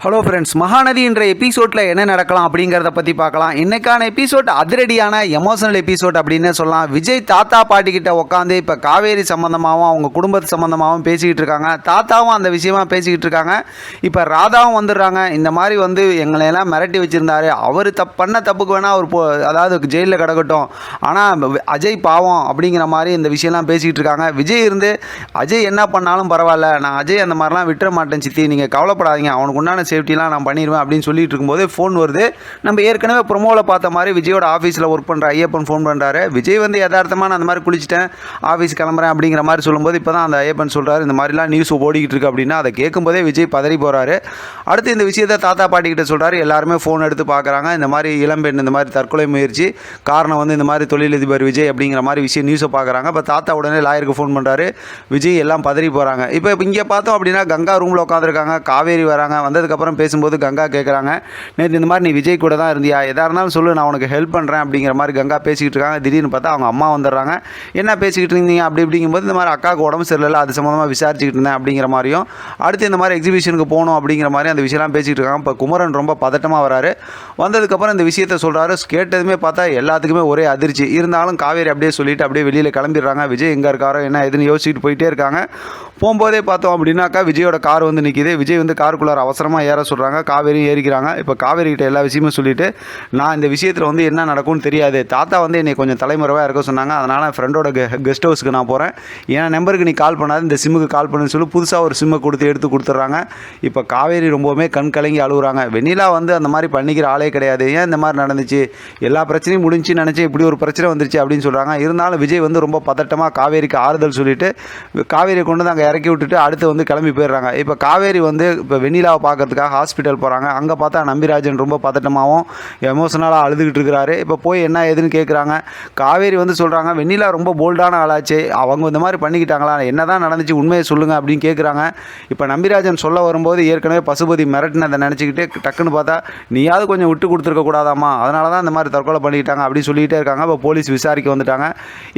Hello friends, Mahanadi என்ற எபிசோடில் என்ன நடக்கலாம் அப்படிங்கிறத பற்றி பார்க்கலாம். இன்றைக்கான எபிசோட் அதிரடியான எமோஷனல் எபிசோட் அப்படின்னு சொல்லலாம். விஜய் தாத்தா பாட்டிக்கிட்ட உட்காந்து இப்போ காவேரி சம்மந்தமாகவும் அவங்க குடும்பத்து சம்மந்தமாகவும் பேசிக்கிட்டு இருக்காங்க. தாத்தாவும் அந்த விஷயமா பேசிக்கிட்டு இருக்காங்க. இப்போ ராதாவும் வந்துடுறாங்க. இந்த மாதிரி வந்து எங்களையெல்லாம் மிரட்டி வச்சுருந்தாரு, அவர் பண்ண தப்புக்கு வேணால் அவர் அதாவது ஜெயிலில் கிடக்கட்டும், ஆனால் அஜய் பாவம் அப்படிங்கிற மாதிரி இந்த விஷயம்லாம் பேசிக்கிட்டு இருக்காங்க. விஜய் இருந்து அஜய் என்ன பண்ணாலும் பரவாயில்ல, நான் அஜய் அந்த மாதிரிலாம் விட்டுற மாட்டேன் சித்தி, நீங்கள் கவலைப்படாதீங்க, அவனுக்கு உண்டான சேஃப்டிலாம் நான் பண்ணிடுவேன் அப்படின்னு சொல்லிட்டு இருக்கும்போது ஃபோன் வருது. நம்ம ஏற்கனவே ப்ரொமோவில் பார்த்த மாதிரி விஜயோட ஆஃபீஸில் ஒர்க் பண்ணுற ஐயப்பன் ஃபோன் பண்ணுறாரு. விஜய் வந்து யதார்த்தமாக நான் அந்த மாதிரி குளிச்சிட்டேன், ஆஃபீஸ் கிளம்புறேன் அப்படிங்கிற மாதிரி சொல்லும்போது இப்போ தான் அந்த ஐயப்பன் சொல்கிறாரு இந்த மாதிரிலாம் நியூஸ் ஓடிக்கிட்டு இருக்கு அப்படின்னா. அதை கேட்கும்போதே விஜய் பதறி போகிறாரு. அடுத்து இந்த விஷயத்தை தாத்தா பாட்டிக்கிட்ட சொல்கிறாரு. எல்லாருமே ஃபோன் எடுத்து பார்க்குறாங்க. இந்த மாதிரி இளம்பெண் இந்த மாதிரி தற்கொலை முயற்சி, காரணம் வந்து இந்த மாதிரி தொழிலதிபர் விஜய் அப்படிங்கிற மாதிரி விஷயம் நியூஸை பார்க்குறாங்க. இப்போ தாத்தா உடனே லாயருக்கு ஃபோன் பண்ணுறாரு. விஜய் எல்லாம் பதறி போகிறாங்க. இப்போ இங்கே பார்த்தோம் அப்படின்னா கங்கா ரூமில் உட்காந்துருக்காங்க. காவேரி வராங்க. வந்ததுக்கப்புறம் பேசும்போது கங்கா கேட்குறாங்க, நேற்று இந்த மாதிரி நீ விஜய் கூட தான் இருந்தியா, எதாக இருந்தாலும் சொல்லு, நான் உனக்கு ஹெல்ப் பண்ணுறேன் அப்படிங்கிற மாதிரி கங்கா பேசிக்கிட்டு இருக்காங்க. திடீர்னு பார்த்தா அவங்க அம்மா வந்துடுறாங்க. என்ன பேசிக்கிட்டு இருந்தீங்க அப்படி இப்படிங்கும்போது இந்த மாதிரி அக்காவுக்கு உடம்பு சரியில்லை, அது சம்மந்தமாக விசாரிச்சுக்கிட்டு இருந்தேன் அப்படிங்கிற மாதிரியும், அடுத்து இந்த மாதிரி எக்ஸிபிஷனுக்கு போகணும் அப்படிங்கிற மாதிரி அந்த விஷயம்லாம் பேசிக்கிட்டு இருக்காங்க. இப்போ குமரன் ரொம்ப பதட்டமாக வராரு. வந்ததுக்கப்புறம் இந்த விஷயத்த சொல்கிறாரு. கேட்டதுமே பார்த்தா எல்லாத்துக்குமே ஒரே அதிர்ச்சி. இருந்தாலும் காவேரி அப்படியே சொல்லிவிட்டு அப்படியே வெளியில் கிளம்பிடுறாங்க. விஜய் எங்கே இருக்காரோ என்ன எதுன்னு யோசிச்சுட்டு போயிட்டே இருக்காங்க. போகும்போதே பார்த்தோம் அப்படின்னாக்கா விஜயோட கார் வந்து நிற்கிது. விஜய் வந்து காருக்குள்ளார அவசரமாக ஏற சொல்கிறாங்க. காவேரியும் ஏறிக்கிறாங்க. இப்போ காவேரிக்கிட்ட எல்லா விஷயமும் சொல்லிவிட்டு, நான் இந்த விஷயத்தில் வந்து என்ன நடக்கும்னு தெரியாது, தாத்தா வந்து என்னை கொஞ்சம் தலைமுறைவாக இருக்க சொன்னாங்க, அதனால் என் ஃப்ரெண்டோட கெஸ்ட் ஹவுஸுக்கு நான் போகிறேன், என் நம்பருக்கு நீ கால் பண்ணாது, இந்த சிம்முக்கு கால் பண்ணுன்னு சொல்லி புதுசாக ஒரு சிம்மை எடுத்து கொடுத்துட்றாங்க. இப்போ காவேரி ரொம்பவுமே கண் கலங்கி அழுகுறாங்க. வெண்ணிலா வந்து அந்த மாதிரி பண்ணிக்கிற ஆளே கிடையாது, ஏன் இந்த மாதிரி நடந்துச்சு, எல்லா பிரச்சனையும் முடிஞ்சுன்னு நினச்சி இப்படி ஒரு பிரச்சனை வந்துருச்சு அப்படின்னு சொல்கிறாங்க. இருந்தாலும் விஜய் வந்து ரொம்ப பதட்டமாக காவேரிக்கு ஆறுதல் சொல்லிவிட்டு காவேரியை கொண்டு வந்து அங்கே இறக்கி விட்டுட்டு அடுத்து வந்து கிளம்பி போயிடுறாங்க. இப்போ காவேரி வந்து இப்போ வெண்ணிலாவை பார்க்கறதுக்காக ஹாஸ்பிட்டல் போகிறாங்க. அங்கே பார்த்தா நம்பிராஜன் ரொம்ப பதட்டமாகவும் எமோஷனலாக அழுதுகிட்டு இருக்கிறாரு. இப்போ போய் என்ன ஏதுன்னு கேட்குறாங்க. காவேரி வந்து சொல்கிறாங்க, வெண்ணிலா ரொம்ப போல்டான ஆளாச்சு, அவங்க இந்த மாதிரி பண்ணிக்கிட்டாங்களா, என்ன தான் நடந்துச்சு உண்மையை சொல்லுங்கள் அப்படின்னு கேட்குறாங்க. இப்போ நம்பிராஜன் சொல்ல வரும்போது ஏற்கனவே பசுபதி மிரட்டினதை நினச்சிக்கிட்டு டக்குன்னு பார்த்தா, நீயாவது கொஞ்சம் விட்டு கொடுத்துருக்க கூடாதாம்மா, அதனால தான் இந்த மாதிரி தற்கொலை பண்ணிக்கிட்டாங்க அப்படின்னு சொல்லிகிட்டே இருக்காங்க. இப்போ போலீஸ் விசாரிக்க வந்துட்டாங்க.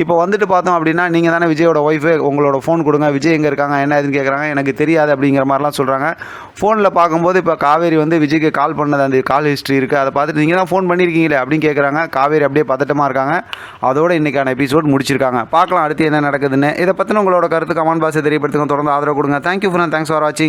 இப்போ வந்துட்டு பார்த்தோம் அப்படின்னா, நீங்கள் தானே விஜயோட ஒய்ஃபு, உங்களோட ஃபோன் கொடுங்க, விஜய் எங்கே இருக்காங்க என்ன ஏதுன்னு கேட்குறாங்க. எனக்கு தெரியாது அப்படிங்கிற மாதிரிலாம் சொல்கிறாங்க. ஃபோனில் பார்க்கும்போது இப்போ காவேரி வந்து விஜய்க்கு கால் பண்ணது அந்த கால் ஹிஸ்ட்ரி இருக்குது, அதை பார்த்துட்டு நீங்கள் தான் ஃபோன் பண்ணியிருக்கீங்களே அப்படின்னு கேட்குறாங்க. காவேரி அப்படியே பதட்டமாக இருக்காங்க. அதோடு இன்றைக்கான எபிசோட் முடிச்சிருக்காங்க. பார்க்கலாம் அடுத்து என்ன நடக்குதுன்னு. இதை பற்றின உங்களோட கருத்து கமெண்ட் பாக்ஸை தெரியப்படுத்துங்க. தொடர்ந்து ஆதரவு கொடுங்க. தேங்க்யூ ஃபார் வாட்சிங்.